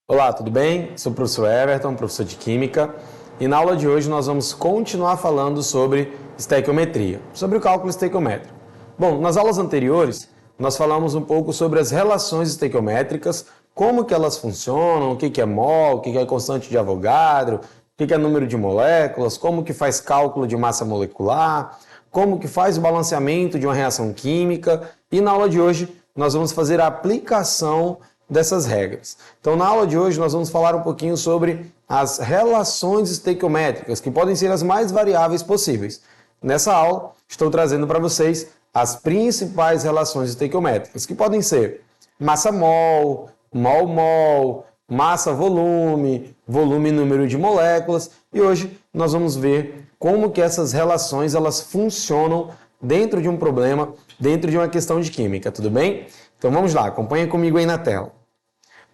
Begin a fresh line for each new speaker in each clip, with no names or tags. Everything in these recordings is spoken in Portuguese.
Olá, tudo bem? Sou o professor Everton, professor de Química, e na aula de hoje nós vamos continuar falando sobre estequiometria, sobre o cálculo estequiométrico. Bom, nas aulas anteriores nós falamos um pouco sobre as relações estequiométricas, como que elas funcionam, o que é mol, o que é constante de Avogadro, o que é número de moléculas, como que faz cálculo de massa molecular, como que faz o balanceamento de uma reação química, e na aula de hoje nós vamos fazer a aplicação dessas regras. Então, na aula de hoje, nós vamos falar um pouquinho sobre as relações estequiométricas, que podem ser as mais variáveis possíveis. Nessa aula, estou trazendo para vocês as principais relações estequiométricas, que podem ser massa-mol, mol-mol, massa-volume, volume-número de moléculas, e hoje nós vamos ver como que essas relações elas funcionam dentro de um problema, dentro de uma questão de química, tudo bem? Então vamos lá, acompanha comigo aí na tela.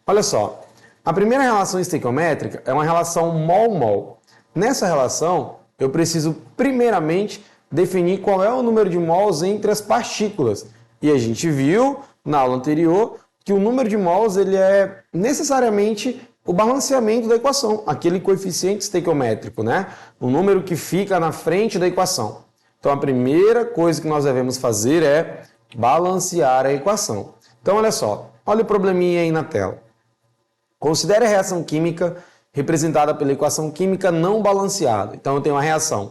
Olha só, a primeira relação estequiométrica é uma relação mol-mol. Nessa relação, eu preciso primeiramente definir qual é o número de mols entre as partículas. E a gente viu na aula anterior que o número de mols ele é necessariamente o balanceamento da equação, aquele coeficiente estequiométrico, né? O número que fica na frente da equação. Então a primeira coisa que nós devemos fazer é balancear a equação. Então olha só, olha o probleminha aí na tela. Considere a reação química representada pela equação química não balanceada. Então eu tenho uma reação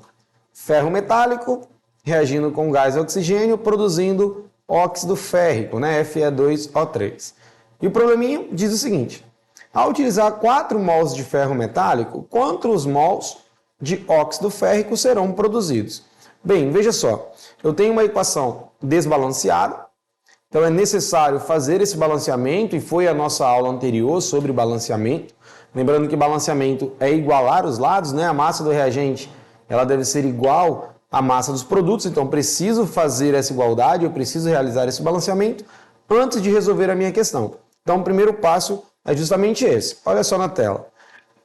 ferro metálico reagindo com gás e oxigênio, produzindo óxido férrico, né? Fe2O3. E o probleminha diz o seguinte: ao utilizar 4 mols de ferro metálico, quantos mols de óxido férrico serão produzidos? Bem, veja só, eu tenho uma equação desbalanceada, então é necessário fazer esse balanceamento, e foi a nossa aula anterior sobre balanceamento. Lembrando que balanceamento é igualar os lados, né? A massa do reagente ela deve ser igual à massa dos produtos, então preciso fazer essa igualdade, eu preciso realizar esse balanceamento antes de resolver a minha questão. Então o primeiro passo é justamente esse, olha só na tela.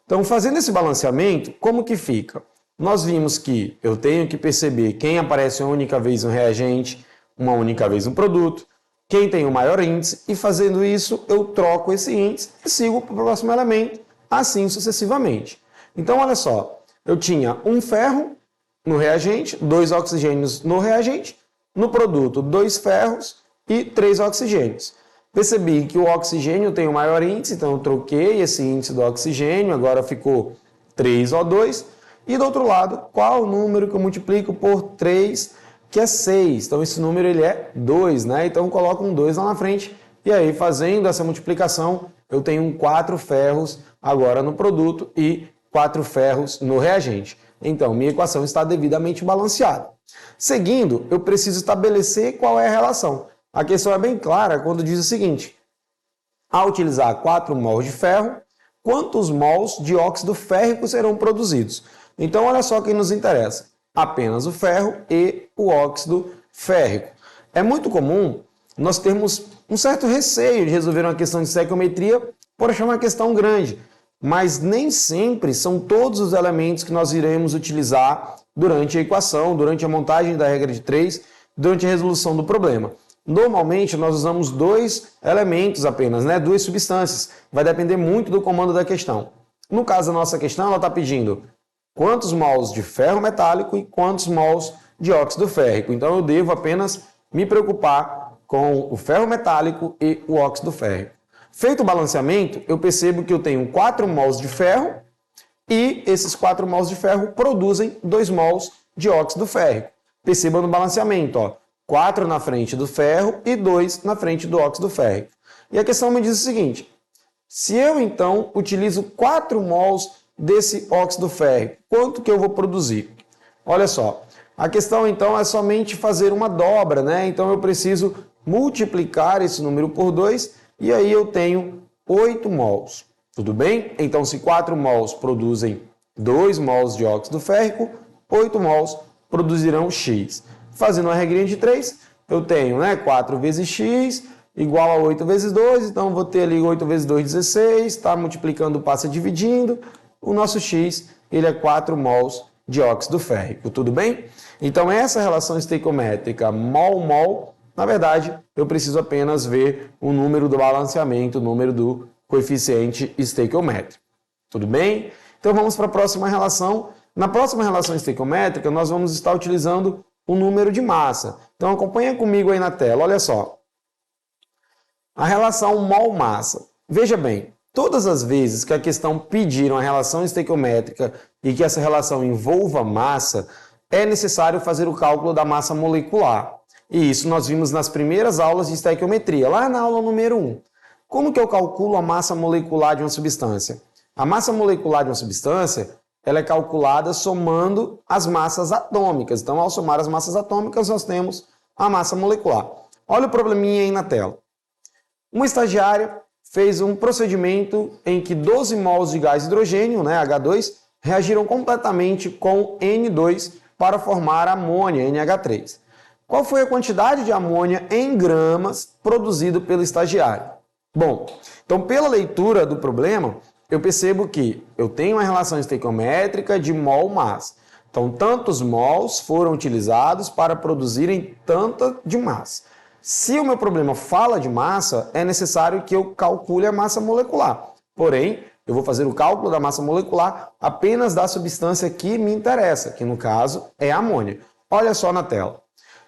Então fazendo esse balanceamento, como que fica? Nós vimos que eu tenho que perceber quem aparece uma única vez no reagente, uma única vez no produto, quem tem o maior índice, e fazendo isso eu troco esse índice e sigo para o próximo elemento, assim sucessivamente. Então olha só, eu tinha um ferro no reagente, 2 oxigênios no reagente, no produto 2 ferros e 3 oxigênios. Percebi que o oxigênio tem o maior índice, então eu troquei esse índice do oxigênio, agora ficou 3O2. E do outro lado, qual o número que eu multiplico por 3, que é 6? Então esse número ele é 2, né? Então eu coloco um 2 lá na frente, e aí fazendo essa multiplicação, eu tenho 4 ferros agora no produto e 4 ferros no reagente. Então minha equação está devidamente balanceada. Seguindo, eu preciso estabelecer qual é a relação. A questão é bem clara quando diz o seguinte: ao utilizar 4 mols de ferro, quantos mols de óxido férrico serão produzidos? Então, olha só quem nos interessa: apenas o ferro e o óxido férrico. É muito comum nós termos um certo receio de resolver uma questão de estequiometria por achar uma questão grande, mas nem sempre são todos os elementos que nós iremos utilizar durante a equação, durante a montagem da regra de 3, durante a resolução do problema. Normalmente, nós usamos 2 elementos apenas, né? 2 substâncias. Vai depender muito do comando da questão. No caso da nossa questão, ela está pedindo quantos mols de ferro metálico e quantos mols de óxido férrico. Então eu devo apenas me preocupar com o ferro metálico e o óxido férrico. Feito o balanceamento, eu percebo que eu tenho 4 mols de ferro e esses 4 mols de ferro produzem 2 mols de óxido férrico. Perceba no balanceamento, ó, 4 na frente do ferro e 2 na frente do óxido férrico. E a questão me diz o seguinte: se eu então utilizo 4 mols desse óxido férrico, quanto que eu vou produzir? Olha só, a questão então é somente fazer uma dobra, né? Então eu preciso multiplicar esse número por 2 e aí eu tenho 8 mols. Tudo bem? Então se 4 mols produzem 2 mols de óxido férrico, 8 mols produzirão X. Fazendo uma regrinha de 3, eu tenho, né, 4 vezes X igual a 8 vezes 2, então vou ter ali 8 vezes 2, 16, tá? Multiplicando passa dividindo. O nosso X ele é 4 mols de óxido férrico, tudo bem? Então essa relação estequiométrica mol-mol, na verdade, eu preciso apenas ver o número do balanceamento, o número do coeficiente estequiométrico. Tudo bem? Então vamos para a próxima relação. Na próxima relação estequiométrica, nós vamos estar utilizando o número de massa. Então acompanha comigo aí na tela, olha só. A relação mol-massa. Veja bem, todas as vezes que a questão pediram a relação estequiométrica e que essa relação envolva massa, é necessário fazer o cálculo da massa molecular. E isso nós vimos nas primeiras aulas de estequiometria, lá na aula número 1. Como que eu calculo a massa molecular de uma substância? A massa molecular de uma substância, ela é calculada somando as massas atômicas. Então, ao somar as massas atômicas, nós temos a massa molecular. Olha o probleminha aí na tela. Uma estagiária fez um procedimento em que 12 mols de gás hidrogênio, né, H2, reagiram completamente com N2 para formar amônia, NH3. Qual foi a quantidade de amônia em gramas produzido pelo estagiário? Bom, então pela leitura do problema, eu percebo que eu tenho uma relação estequiométrica de mol-massa. Então, tantos mols foram utilizados para produzirem tanta de massa. Se o meu problema fala de massa, é necessário que eu calcule a massa molecular. Porém, eu vou fazer o cálculo da massa molecular apenas da substância que me interessa, que no caso é a amônia. Olha só na tela.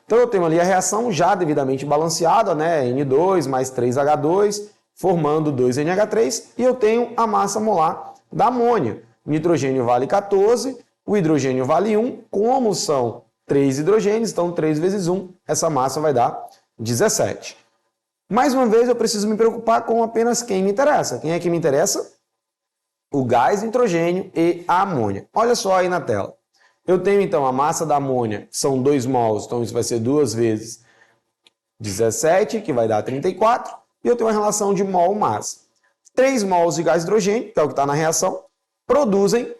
Então eu tenho ali a reação já devidamente balanceada, né? N2 mais 3H2, formando 2NH3, e eu tenho a massa molar da amônia. O nitrogênio vale 14, o hidrogênio vale 1. Como são 3 hidrogênios, então 3 vezes 1, essa massa vai dar 17. Mais uma vez, eu preciso me preocupar com apenas quem me interessa. Quem é que me interessa? O gás nitrogênio e a amônia. Olha só aí na tela. Eu tenho, então, a massa da amônia, que são 2 mols, então isso vai ser 2 vezes 17, que vai dar 34, e eu tenho uma relação de mol-massa. 3 mols de gás hidrogênio, que é o que está na reação, produzem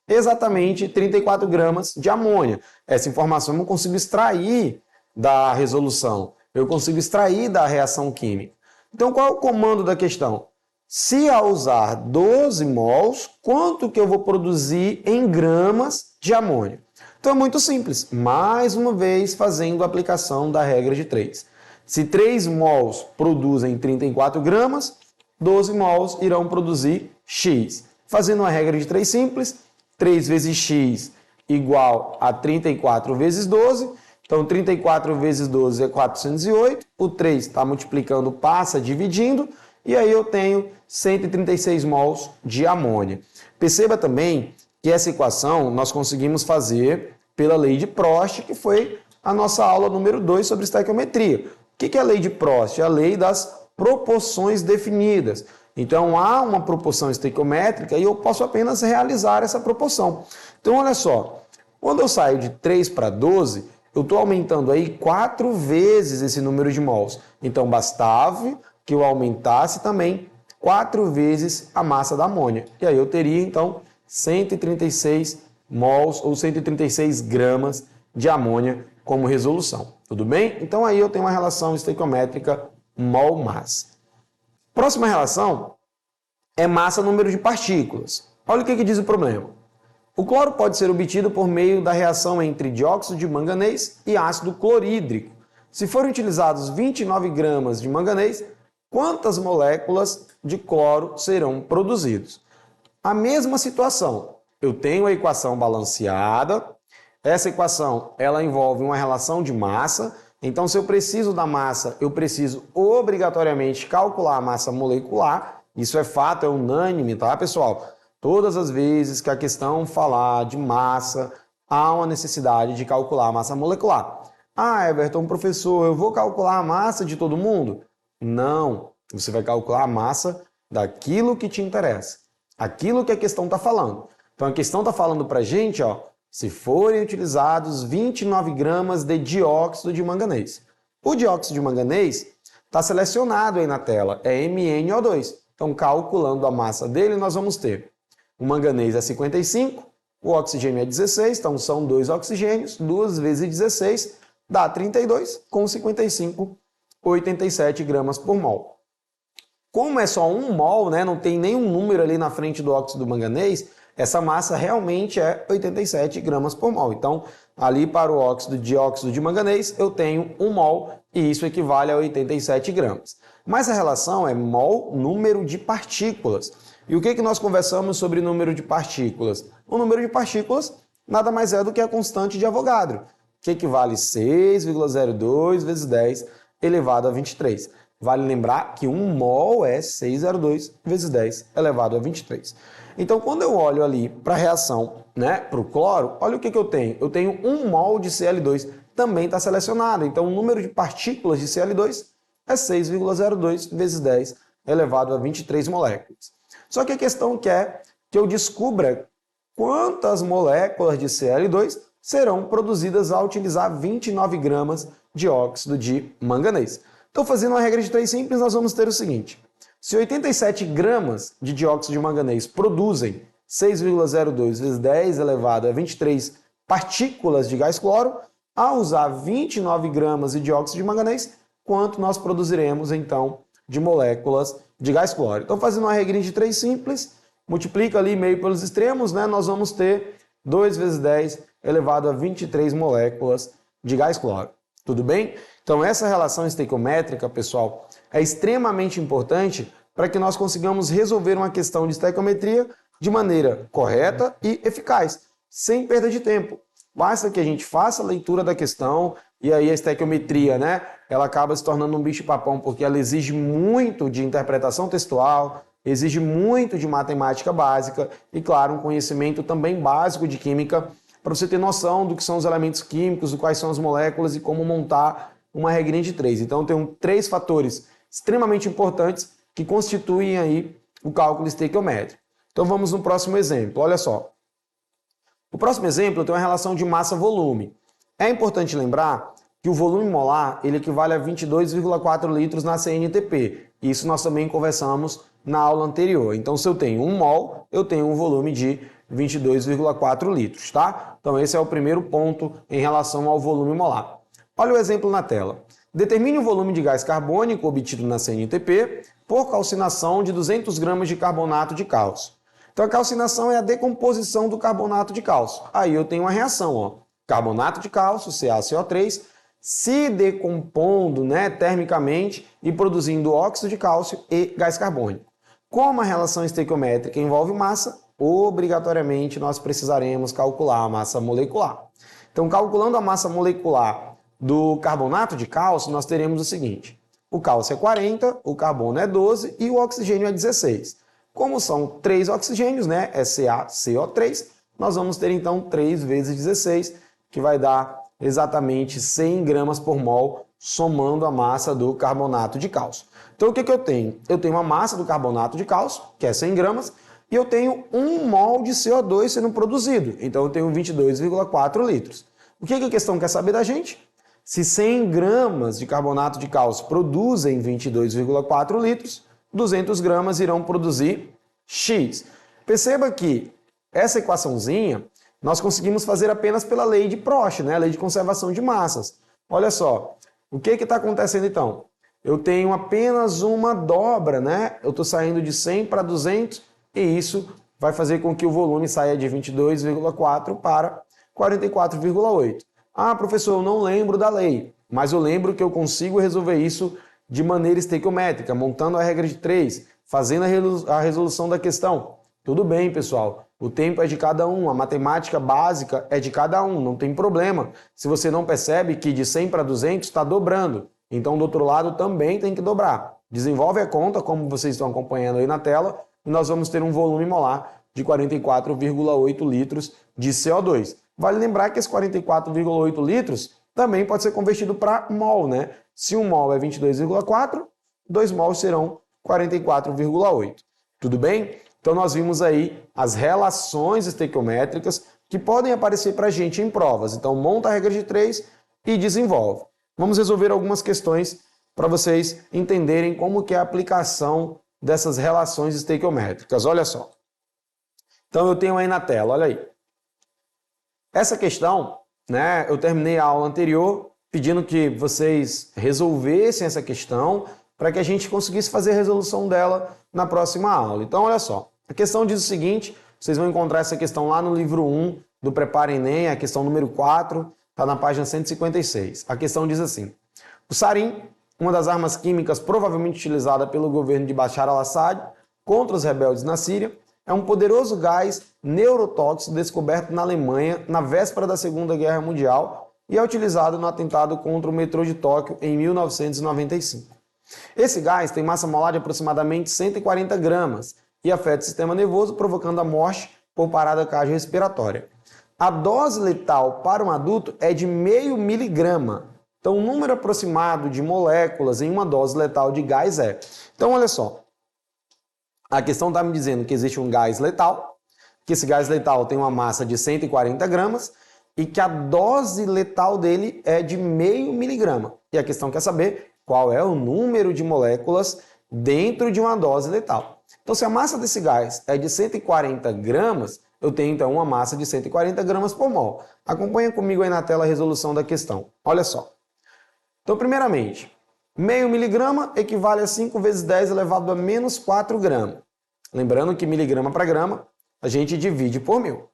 exatamente 34 gramas de amônia. Essa informação eu não consigo extrair da resolução, eu consigo extrair da reação química. Então, qual é o comando da questão? Se ao usar 12 mols, quanto que eu vou produzir em gramas de amônia? Então é muito simples, mais uma vez fazendo a aplicação da regra de 3. Se 3 mols produzem 34 gramas, 12 mols irão produzir X. Fazendo uma regra de 3 simples, 3 vezes X igual a 34 vezes 12. Então 34 vezes 12 é 408. O 3 está multiplicando, passa dividindo. E aí eu tenho 136 mols de amônia. Perceba também que essa equação nós conseguimos fazer pela lei de Prost, que foi a nossa aula número 2 sobre estequiometria. O que é a lei de Prost? É a lei das proporções definidas. Então há uma proporção estequiométrica e eu posso apenas realizar essa proporção. Então olha só, quando eu saio de 3 para 12, eu estou aumentando aí 4 vezes esse número de mols. Então bastava que eu aumentasse também 4 vezes a massa da amônia. E aí eu teria, então, 136 mols ou 136 gramas de amônia como resolução. Tudo bem? Então aí eu tenho uma relação estequiométrica mol-massa. Próxima relação é massa-número de partículas. Olha o que diz o problema. O cloro pode ser obtido por meio da reação entre dióxido de manganês e ácido clorídrico. Se forem utilizados 29 gramas de manganês, quantas moléculas de cloro serão produzidas? A mesma situação. Eu tenho a equação balanceada. Essa equação ela envolve uma relação de massa. Então, se eu preciso da massa, eu preciso obrigatoriamente calcular a massa molecular. Isso é fato, é unânime, tá, pessoal? Todas as vezes que a questão falar de massa, há uma necessidade de calcular a massa molecular. Ah, Everton, professor, eu vou calcular a massa de todo mundo? Não, você vai calcular a massa daquilo que te interessa, aquilo que a questão está falando. Então a questão está falando para a gente, ó, se forem utilizados 29 gramas de dióxido de manganês. O dióxido de manganês está selecionado aí na tela, é MnO2. Então calculando a massa dele, nós vamos ter o manganês é 55, o oxigênio é 16, então são 2 oxigênios, 2 vezes 16 dá 32, com 55, 87 gramas por mol. Como é só 1 mol, né, não tem nenhum número ali na frente do óxido do manganês, essa massa realmente é 87 gramas por mol. Então, ali para o óxido de dióxido de manganês, eu tenho 1 mol e isso equivale a 87 gramas. Mas a relação é mol número de partículas. E o que nós conversamos sobre número de partículas? O número de partículas nada mais é do que a constante de Avogadro, que equivale a 6,02 vezes 10 elevado a 23. Vale lembrar que 1 mol é 6,02 vezes 10 elevado a 23. Então, quando eu olho ali para a reação, né, para o cloro, olha o que eu tenho. Eu tenho 1 mol de Cl2, também está selecionado. Então, o número de partículas de Cl2 é 6,02 vezes 10 elevado a 23 moléculas. Só que a questão quer que eu descubra quantas moléculas de Cl2 serão produzidas ao utilizar 29 gramas de óxido de manganês. Então, fazendo uma regra de 3 simples, nós vamos ter o seguinte. Se 87 gramas de dióxido de manganês produzem 6,02 vezes 10 elevado a 23 partículas de gás cloro, ao usar 29 gramas de dióxido de manganês, quanto nós produziremos, então, de moléculas de gás cloro. Então, fazendo uma regrinha de 3 simples, multiplica ali meio pelos extremos, né? Nós vamos ter 2 vezes 10 elevado a 23 moléculas de gás cloro. Tudo bem? Então, essa relação estequiométrica, pessoal, é extremamente importante para que nós consigamos resolver uma questão de estequiometria de maneira correta e eficaz, sem perda de tempo. Basta que a gente faça a leitura da questão e aí a estequiometria, né? Ela acaba se tornando um bicho-papão porque ela exige muito de interpretação textual, exige muito de matemática básica e, claro, um conhecimento também básico de química para você ter noção do que são os elementos químicos, do quais são as moléculas e como montar uma regrinha de 3. Então, tem 3 fatores extremamente importantes que constituem aí o cálculo estequiométrico. Então, vamos no próximo exemplo. Olha só. O próximo exemplo tem uma relação de massa-volume. É importante lembrar que o volume molar ele equivale a 22,4 litros na CNTP. Isso nós também conversamos na aula anterior. Então, se eu tenho 1 mol, eu tenho um volume de 22,4 litros, tá? Então, esse é o primeiro ponto em relação ao volume molar. Olha o exemplo na tela. Determine o volume de gás carbônico obtido na CNTP por calcinação de 200 gramas de carbonato de cálcio. Então, a calcinação é a decomposição do carbonato de cálcio. Aí eu tenho uma reação, ó. Carbonato de cálcio, CaCO3, se decompondo, né, termicamente e produzindo óxido de cálcio e gás carbônico. Como a relação estequiométrica envolve massa, obrigatoriamente nós precisaremos calcular a massa molecular. Então, calculando a massa molecular do carbonato de cálcio, nós teremos o seguinte. O cálcio é 40, o carbono é 12 e o oxigênio é 16. Como são 3 oxigênios, né, é CaCO3, nós vamos ter então 3 vezes 16, que vai dar exatamente 100 gramas por mol, somando a massa do carbonato de cálcio. Então, o que eu tenho? Eu tenho a massa do carbonato de cálcio, que é 100 gramas, e eu tenho 1 mol de CO2 sendo produzido. Então, eu tenho 22,4 litros. O que a questão quer saber da gente? Se 100 gramas de carbonato de cálcio produzem 22,4 litros, 200 gramas irão produzir X. Perceba que essa equaçãozinha nós conseguimos fazer apenas pela lei de Prost, né? A lei de conservação de massas. Olha só, o que está acontecendo então? Eu tenho apenas uma dobra, né? Eu estou saindo de 100 para 200 e isso vai fazer com que o volume saia de 22,4 para 44,8. Ah, professor, eu não lembro da lei, mas eu lembro que eu consigo resolver isso de maneira estequiométrica, montando a regra de 3, fazendo a resolução da questão. Tudo bem, pessoal. O tempo é de cada um, a matemática básica é de cada um, não tem problema. Se você não percebe que de 100 para 200 está dobrando, então do outro lado também tem que dobrar. Desenvolve a conta, como vocês estão acompanhando aí na tela, e nós vamos ter um volume molar de 44,8 litros de CO2. Vale lembrar que esse 44,8 litros também pode ser convertido para mol, né? Se 1 mol é 22,4, 2 mols serão 44,8. Tudo bem? Então, nós vimos aí as relações estequiométricas que podem aparecer para a gente em provas. Então, monta a regra de 3 e desenvolve. Vamos resolver algumas questões para vocês entenderem como que é a aplicação dessas relações estequiométricas. Olha só. Então, eu tenho aí na tela, olha aí. Essa questão, né, eu terminei a aula anterior pedindo que vocês resolvessem essa questão para que a gente conseguisse fazer a resolução dela na próxima aula. Então, olha só. A questão diz o seguinte, vocês vão encontrar essa questão lá no livro 1 do Prepara Enem, a questão número 4, está na página 156. A questão diz assim, O sarim, uma das armas químicas provavelmente utilizada pelo governo de Bashar al-Assad contra os rebeldes na Síria, é um poderoso gás neurotóxico descoberto na Alemanha na véspera da Segunda Guerra Mundial e é utilizado no atentado contra o metrô de Tóquio em 1995. Esse gás tem massa molar de aproximadamente 140 gramas e afeta o sistema nervoso, provocando a morte por parada cardiorrespiratória. A dose letal para um adulto é de 0,5 miligrama. Então, o número aproximado de moléculas em uma dose letal de gás é... Então, olha só. A questão está me dizendo que existe um gás letal, que esse gás letal tem uma massa de 140 gramas e que a dose letal dele é de 0,5 miligrama. E a questão quer saber qual é o número de moléculas dentro de uma dose letal. Então, se a massa desse gás é de 140 gramas, eu tenho então uma massa de 140 gramas por mol. Acompanha comigo aí na tela a resolução da questão. Olha só. Então, primeiramente, 0,5 miligrama equivale a 5 vezes 10 elevado a menos 4 gramas. Lembrando que miligrama para grama, a gente divide por 1000.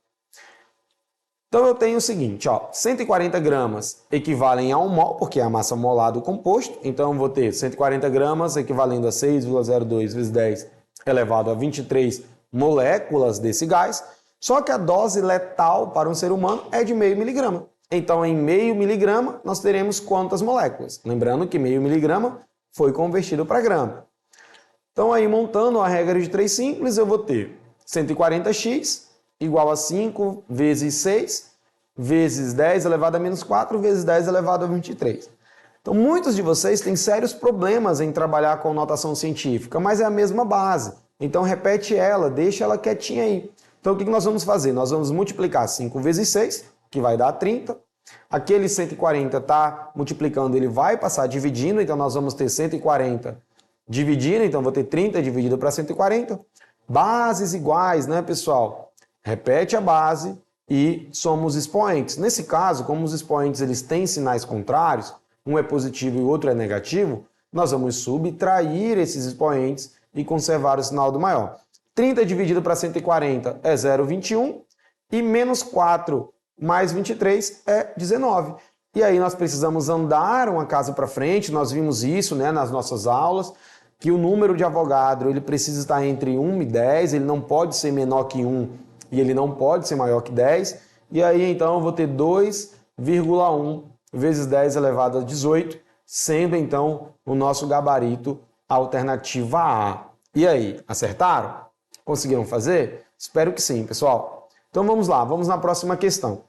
Então, eu tenho o seguinte, ó, 140 gramas equivalem a 1 mol, porque é a massa molar do composto. Então, eu vou ter 140 gramas equivalendo a 6,02 vezes 10 elevado a 23 moléculas desse gás. Só que a dose letal para um ser humano é de 0,5 miligrama. Então, em 0,5 miligrama, nós teremos quantas moléculas? Lembrando que 0,5 miligrama foi convertido para grama. Então, aí, montando a regra de 3 simples, eu vou ter 140x igual a 5 vezes 6 vezes 10 elevado a menos 4 vezes 10 elevado a 23. Então, muitos de vocês têm sérios problemas em trabalhar com notação científica, mas é a mesma base. Então, repete ela, deixa ela quietinha aí. Então, o que nós vamos fazer? Nós vamos multiplicar 5 vezes 6, que vai dar 30. Aquele 140 está multiplicando, ele vai passar dividindo, então nós vamos ter 140 dividindo, então vou ter 30 dividido para 140. Bases iguais, né, pessoal? Repete a base e somos expoentes. Nesse caso, como os expoentes eles têm sinais contrários, um é positivo e o outro é negativo, nós vamos subtrair esses expoentes e conservar o sinal do maior. 30 dividido para 140 é 0,21 e menos 4 mais 23 é 19. E aí nós precisamos andar uma casa para frente, nós vimos isso, né, nas nossas aulas, que o número de Avogadro ele precisa estar entre 1 e 10, ele não pode ser menor que 1 e ele não pode ser maior que 10. E aí então eu vou ter 2,1 vezes 10 elevado a 18, sendo então o nosso gabarito a alternativa A. E aí, acertaram? Conseguiram fazer? Espero que sim, pessoal. Então vamos lá, vamos na próxima questão.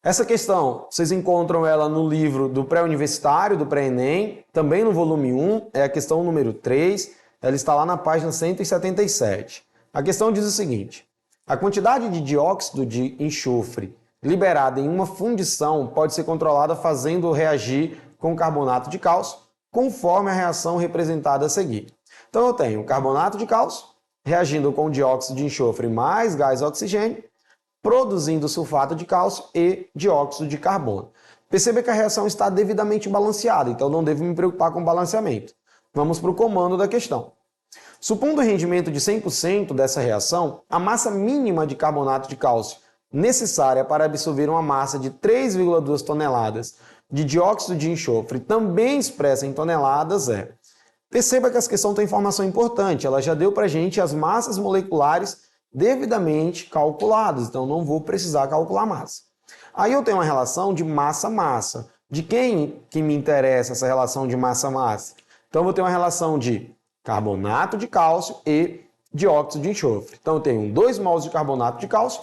Essa questão, vocês encontram ela no livro do pré-universitário, do pré-ENEM, também no volume 1, é a questão número 3, ela está lá na página 177. A questão diz o seguinte: a quantidade de dióxido de enxofre liberada em uma fundição pode ser controlada fazendo reagir com carbonato de cálcio, conforme a reação representada a seguir. Então eu tenho carbonato de cálcio reagindo com dióxido de enxofre mais gás oxigênio, produzindo sulfato de cálcio e dióxido de carbono. Perceba que a reação está devidamente balanceada, então não devo me preocupar com o balanceamento. Vamos para o comando da questão. Supondo o rendimento de 100% dessa reação, a massa mínima de carbonato de cálcio necessária para absorver uma massa de 3,2 toneladas de dióxido de enxofre, também expressa em toneladas, é... Perceba que essa questão tem informação importante, ela já deu para a gente as massas moleculares devidamente calculadas, então não vou precisar calcular massa. Aí eu tenho uma relação de massa-massa. De quem que me interessa essa relação de massa-massa? Então eu vou ter uma relação de carbonato de cálcio e dióxido de enxofre. Então eu tenho 2 mols de carbonato de cálcio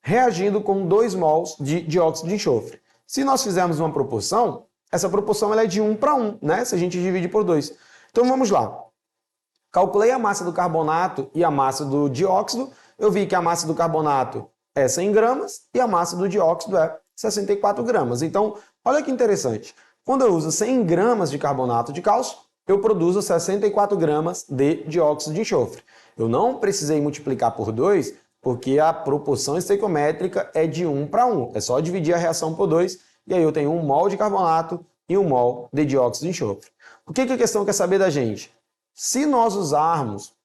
reagindo com 2 mols de dióxido de enxofre. Se nós fizermos uma proporção, essa proporção ela é de 1 para 1, né? Se a gente divide por 2. Então vamos lá. Calculei a massa do carbonato e a massa do dióxido. Eu vi que a massa do carbonato é 100 gramas e a massa do dióxido é 64 gramas. Então, olha que interessante. Quando eu uso 100 gramas de carbonato de cálcio, eu produzo 64 gramas de dióxido de enxofre. Eu não precisei multiplicar por 2, porque a proporção estequiométrica é de 1 para 1. É só dividir a reação por 2, e aí eu tenho 1 mol de carbonato e 1 mol de dióxido de enxofre. O que a questão quer saber da gente? Se nós usarmos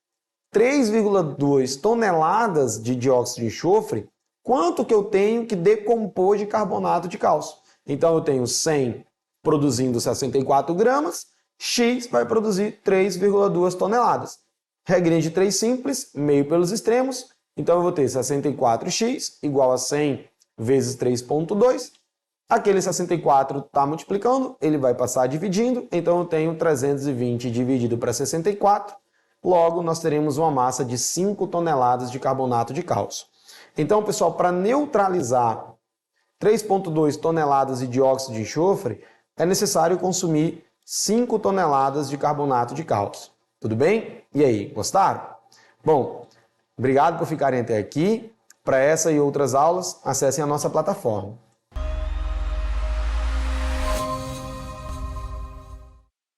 3,2 toneladas de dióxido de enxofre, quanto que eu tenho que decompor de carbonato de cálcio? Então eu tenho 100 produzindo 64 gramas, X vai produzir 3,2 toneladas. Regrinha de 3 simples, meio pelos extremos, então eu vou ter 64x igual a 100 vezes 3,2. Aquele 64 está multiplicando, ele vai passar dividindo, então eu tenho 320 dividido para 64, logo nós teremos uma massa de 5 toneladas de carbonato de cálcio. Então, pessoal, para neutralizar 3,2 toneladas de dióxido de enxofre, é necessário consumir 5 toneladas de carbonato de cálcio. Tudo bem? E aí, gostaram? Bom, obrigado por ficarem até aqui. Para essa e outras aulas, acessem a nossa plataforma.